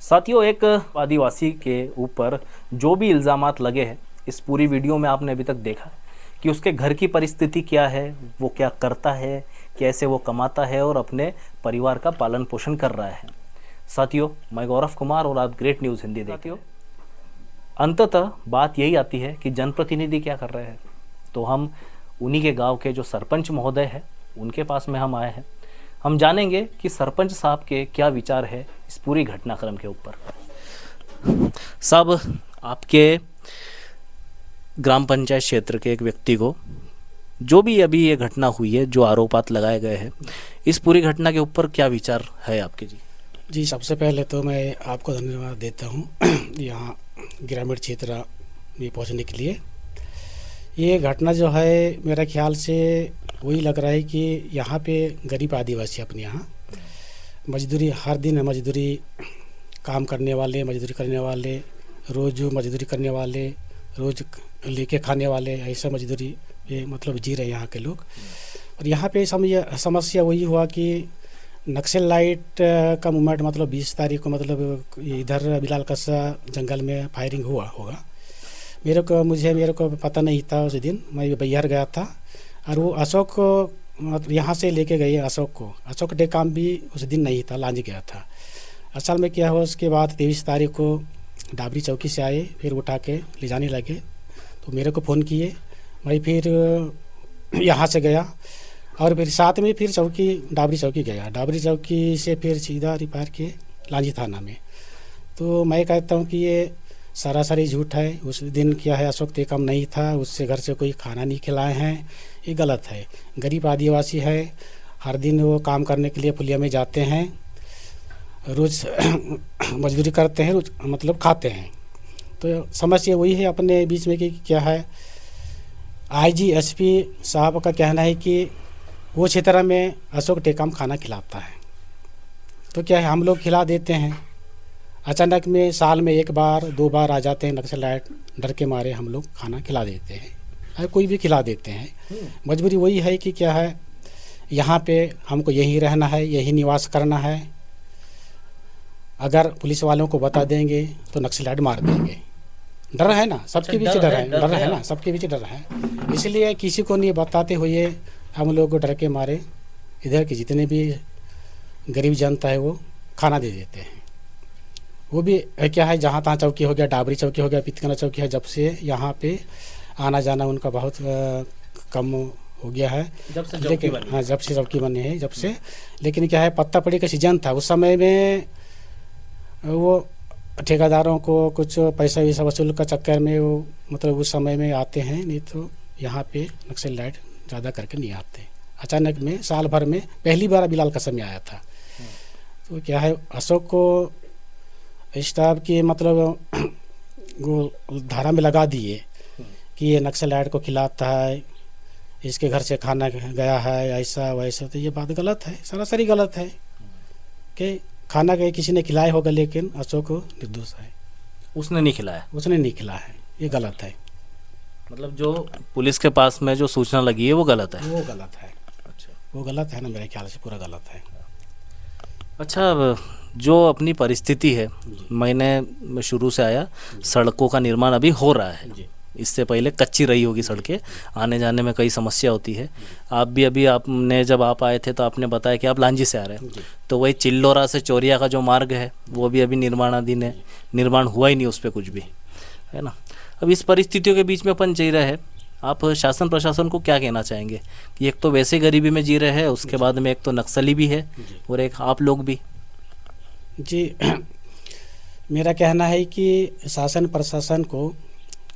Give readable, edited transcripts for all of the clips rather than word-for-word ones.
साथियों, एक आदिवासी के ऊपर जो भी इल्ज़ामात लगे हैं, इस पूरी वीडियो में आपने अभी तक देखा कि उसके घर की परिस्थिति क्या है, वो क्या करता है, कैसे वो कमाता है और अपने परिवार का पालन पोषण कर रहा है। साथियों, मैं गौरव कुमार और आप ग्रेट न्यूज़ हिंदी देखते हो। अंततः बात यही आती है कि जनप्रतिनिधि क्या कर रहे हैं, तो हम उन्हीं के गांव के जो सरपंच महोदय हैं उनके पास में हम आए हैं। हम जानेंगे कि सरपंच साहब के क्या विचार है इस पूरी घटनाक्रम के ऊपर। साहब, आपके ग्राम पंचायत क्षेत्र के एक व्यक्ति को जो भी अभी ये घटना हुई है, जो आरोपात लगाए गए हैं, इस पूरी घटना के ऊपर क्या विचार है आपके? जी, सबसे पहले तो मैं आपको धन्यवाद देता हूँ यहाँ ग्रामीण क्षेत्र में पहुँचने के लिए। ये घटना जो है मेरा ख्याल से वही लग रहा है कि यहाँ पे गरीब आदिवासी अपने यहाँ मजदूरी, हर दिन मजदूरी काम करने वाले, मजदूरी करने वाले, रोज़ मजदूरी करने वाले, रोज़ लेके खाने वाले, ऐसा मजदूरी पे मतलब जी रहे यहाँ के लोग। और यहाँ पे समस्या वही हुआ कि नक्सल लाइट का मूवमेंट मतलब 20 तारीख को मतलब इधर बिलाल कस्सा जंगल में फायरिंग हुआ होगा। मेरे को पता नहीं था उस दिन। मैं बिहार गया था और वो अशोक को यहाँ से लेके गए। अशोक डे काम भी उस दिन नहीं था, लांज गया था। असल में क्या हुआ, उसके बाद 23 तारीख को डाबरी चौकी से आए, फिर उठा के ले जाने लगे। तो मेरे को फ़ोन किए, मैं फिर यहाँ से गया और फिर साथ में फिर डाबरी चौकी गया। डाबरी चौकी से फिर सीधा रिपेयर के लांजी थाना में। तो मैं कहता हूँ कि ये सरासरी झूठ है। उस दिन क्या है, अशोक कम नहीं था, उससे घर से कोई खाना नहीं खिलाए हैं, ये गलत है। गरीब आदिवासी है, हर दिन वो काम करने के लिए पुलिया में जाते हैं, रोज़ मजदूरी करते हैं, रोज मतलब खाते हैं। तो समस्या वही है अपने बीच में कि क्या है, आईजी एसपी साहब का कहना है कि वो क्षेत्र में अशोक टेकम खाना खिलाता है। तो क्या है, हम लोग खिला देते हैं। अचानक में साल में 1 बार 2 बार आ जाते हैं नक्सलाइट, डर के मारे हम लोग खाना खिला देते हैं, कोई भी खिला देते हैं। मजबूरी वही है कि क्या है, यहाँ पे हमको यहीं रहना है, यहीं निवास करना है। अगर पुलिस वालों को बता देंगे तो नक्सलाइट मार देंगे। डर है ना, सबके बीच डर है ना, सबके बीच डर है। इसलिए किसी को नहीं बताते हुए हम लोग को डर के मारे इधर के जितने भी गरीब जनता है वो खाना दे देते हैं। वो भी क्या है, जहाँ तहाँ चौकी हो गया, डाबरी चौकी हो गया, पितकना चौकी है, जब से यहाँ पे आना जाना उनका बहुत कम हो गया है। लेकिन हाँ, जब से चौकी बनी है, जब से। लेकिन क्या है, पत्ता पड़ी का सीजन था, उस समय में वो ठेकेदारों को कुछ पैसा वैसा वसूल का चक्कर में वो मतलब उस समय में आते हैं, नहीं तो यहाँ पे नक्सल लाइट ज़्यादा करके नहीं आते। अचानक में साल भर में पहली बार बिलाल कसम में आया था। तो क्या है, अशोक को स्टाफ की मतलब वो धारा में लगा दिए कि ये नक्सल लाइट को खिलाता है, इसके घर से खाना गया है, ऐसा वैसा। तो ये बात गलत है, सरासरी गलत है कि खाना गए किसी ने खिलाया होगा, लेकिन अशोक निर्दोष है, उसने नहीं खिलाया, है। ये गलत है। मतलब जो पुलिस के पास में जो सूचना लगी है वो गलत है। वो गलत है। अच्छा, वो गलत है ना, मेरे ख्याल से पूरा गलत है। अच्छा, जो अपनी परिस्थिति है, मैंने शुरू से आया, सड़कों का निर्माण अभी हो रहा है। इससे पहले कच्ची रही होगी सड़कें, आने जाने में कई समस्या होती है। आप भी अभी आपने जब आप आए थे तो आपने बताया कि आप लांजी से आ रहे हैं, तो वही चिल्लोरा से चोरिया का जो मार्ग है वो भी अभी निर्माणाधीन है, निर्माण हुआ ही नहीं उस पर कुछ भी, है ना। अब इस परिस्थितियों के बीच में अपन जी रहे हैं, आप शासन प्रशासन को क्या कहना चाहेंगे कि एक तो वैसे गरीबी में जी रहे हैं, उसके बाद में एक तो नक्सली भी है और एक आप लोग भी? जी, मेरा कहना है कि शासन प्रशासन को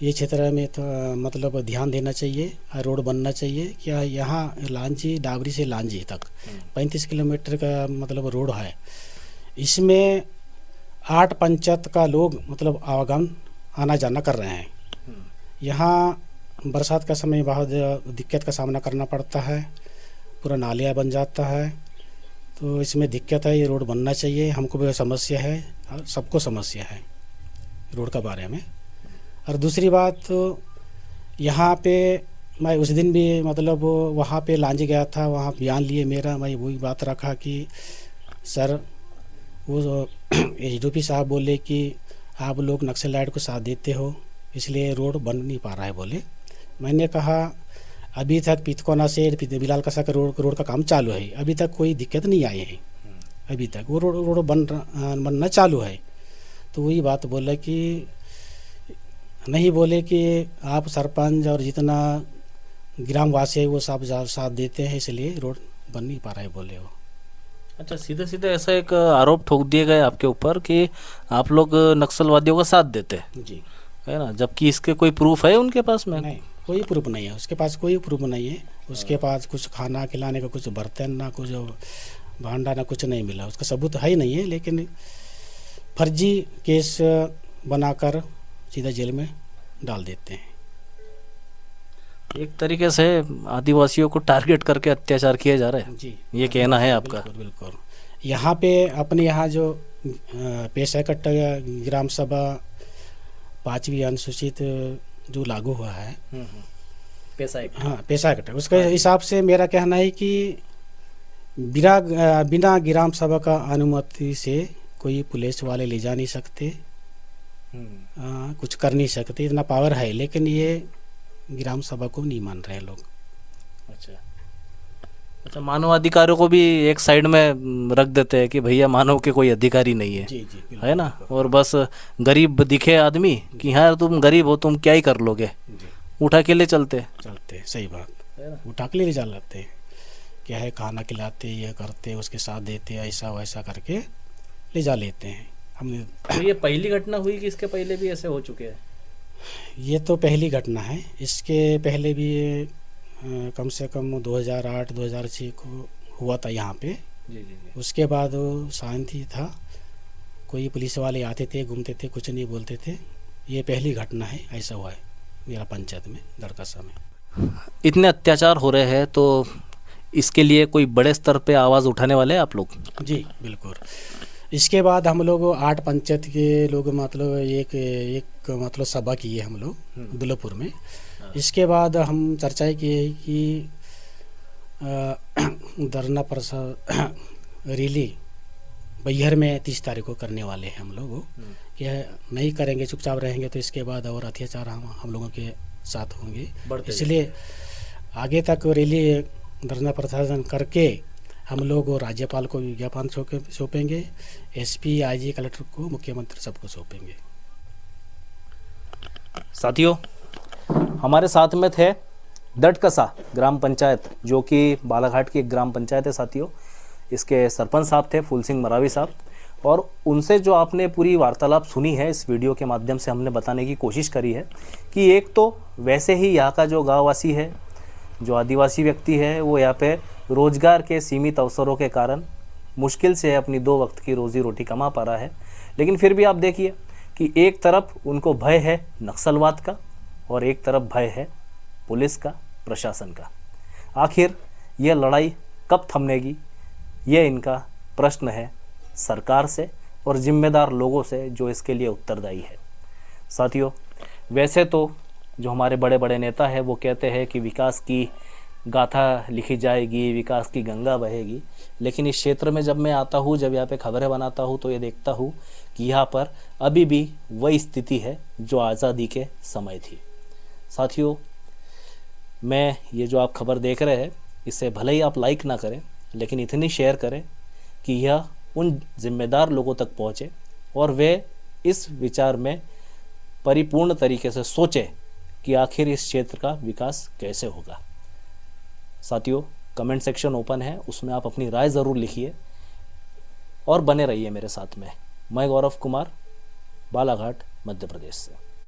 ये क्षेत्र में तो मतलब ध्यान देना चाहिए, रोड बनना चाहिए। क्या यहाँ लांजी, डाबरी से लांजी तक 35 किलोमीटर का मतलब रोड है। इसमें 8 पंचायत का लोग मतलब आवागमन आना जाना कर रहे हैं। यहाँ बरसात का समय बहुत दिक्कत का सामना करना पड़ता है, पूरा नालियाँ बन जाता है। तो इसमें दिक्कत है, ये रोड बनना चाहिए। हमको भी समस्या है और सबको समस्या है रोड का बारे में। और दूसरी बात, तो यहाँ पे मैं उस दिन भी मतलब वहाँ पे लांजी गया था, वहाँ बयान लिए मेरा, मैं वही बात रखा कि सर वो एसडीओपी साहब बोले कि आप लोग नक्सलाइट को साथ देते हो इसलिए रोड बन नहीं पा रहा है बोले। मैंने कहा अभी तक पितकोना से बिलाल कसा का रोड का काम चालू है, अभी तक कोई दिक्कत नहीं आई है, अभी तक वो रोड बनना चालू है। तो वही बात बोला कि नहीं, बोले कि आप सरपंच और जितना ग्रामवासी है वो सब साथ देते हैं इसलिए रोड बन नहीं पा रहा है बोले वो। अच्छा, सीधे सीधे ऐसा एक आरोप ठोक दिए गए आपके ऊपर कि आप लोग नक्सलवादियों का साथ देते हैं, जी है ना, जबकि इसके कोई प्रूफ है उनके पास में? नहीं, कोई प्रूफ नहीं है उसके पास, कोई प्रूफ नहीं है उसके पास। कुछ खाना खिलाने का कुछ बर्तन ना कुछ भांडा ना कुछ नहीं मिला, उसका सबूत है ही नहीं है। लेकिन फर्जी केस बनाकर सीधा जेल में डाल देते हैं। एक तरीके से आदिवासियों को टारगेट करके अत्याचार किया जा रहा है, जी ये कहना है आपका? बिल्कुल बिल्कुल। यहाँ पे अपने यहाँ जो पेशा कट्टा ग्राम सभा 5वीं अनुसूचित जो लागू हुआ है, हाँ पेशा कट्टा, उसके हिसाब से मेरा कहना है कि बिना ग्राम सभा का अनुमति से कोई पुलिस वाले ले जा नहीं सकते, कुछ कर नहीं सकते, इतना पावर है। लेकिन ये ग्राम सभा को नहीं मान रहे लोग। अच्छा, मानव अधिकारों को भी एक साइड में रख देते हैं कि भैया मानव के कोई अधिकारी नहीं है, जी जी है ना, और बस गरीब दिखे आदमी कि हाँ तुम गरीब हो, तुम क्या ही कर लोगे, उठा के ले चलते। सही बात है, उठा के ले जा लेते हैं, क्या है खाना खिलाते, ये करते, उसके साथ देते, ऐसा वैसा करके ले जा लेते हैं। हमने तो ये पहली घटना हुई कि इसके पहले भी ऐसे हो चुके हैं? ये तो पहली घटना है, इसके पहले भी कम से कम 2008-2006 को हुआ था यहाँ पे। जी। उसके बाद वो शांति था, कोई पुलिस वाले आते थे, घूमते थे, कुछ नहीं बोलते थे। ये पहली घटना है ऐसा हुआ है मेरा पंचायत में, गड़कसा में। इतने अत्याचार हो रहे हैं तो इसके लिए कोई बड़े स्तर पे आवाज़ उठाने वाले हैं आप लोग? जी बिल्कुल। इसके बाद हम लोग 8 पंचायत के लोग मतलब एक मतलब सभा किए हम लोग दुल्लभपुर में। इसके बाद हम चर्चाएं किए कि धरना प्रसाद रैली बैहर में 30 तारीख को करने वाले हैं हम लोग। यह नहीं करेंगे, चुपचाप रहेंगे तो इसके बाद और अत्याचार हम लोगों के साथ होंगे, इसलिए आगे तक रैली धरना प्रदर्शन करके हम लोग राज्यपाल को विज्ञापन सौंपेंगे, एसपी, आईजी, कलेक्टर को, मुख्यमंत्री सबको सौंपेंगे। साथियों, हमारे साथ में थे दटकसा ग्राम पंचायत, जो कि बालाघाट की एक ग्राम पंचायत है साथियों। इसके सरपंच साहब थे फूल सिंह मरावी साहब, और उनसे जो आपने पूरी वार्तालाप सुनी है इस वीडियो के माध्यम से हमने बताने की कोशिश करी है कि एक तो वैसे ही यहाँ का जो गाँववासी है, जो आदिवासी व्यक्ति है, वो यहाँ पे रोजगार के सीमित अवसरों के कारण मुश्किल से अपनी 2 वक्त की रोजी रोटी कमा पा रहा है। लेकिन फिर भी आप देखिए कि एक तरफ उनको भय है नक्सलवाद का और एक तरफ भय है पुलिस का, प्रशासन का। आखिर यह लड़ाई कब थमनेगी, ये इनका प्रश्न है सरकार से और जिम्मेदार लोगों से जो इसके लिए उत्तरदायी है। साथियों, वैसे तो जो हमारे बड़े बड़े नेता हैं वो कहते हैं कि विकास की गाथा लिखी जाएगी, विकास की गंगा बहेगी, लेकिन इस क्षेत्र में जब मैं आता हूँ, जब यहाँ पे खबरें बनाता हूँ, तो ये देखता हूँ कि यहाँ पर अभी भी वही स्थिति है जो आज़ादी के समय थी। साथियों, मैं ये जो आप खबर देख रहे हैं, इसे भले ही आप लाइक ना करें, लेकिन इतनी शेयर करें कि यह उन जिम्मेदार लोगों तक पहुँचे और वे इस विचार में परिपूर्ण तरीके से सोचें कि आखिर इस क्षेत्र का विकास कैसे होगा। साथियों, कमेंट सेक्शन ओपन है, उसमें आप अपनी राय ज़रूर लिखिए और बने रहिए मेरे साथ में। मैं गौरव कुमार, बालाघाट, मध्य प्रदेश से।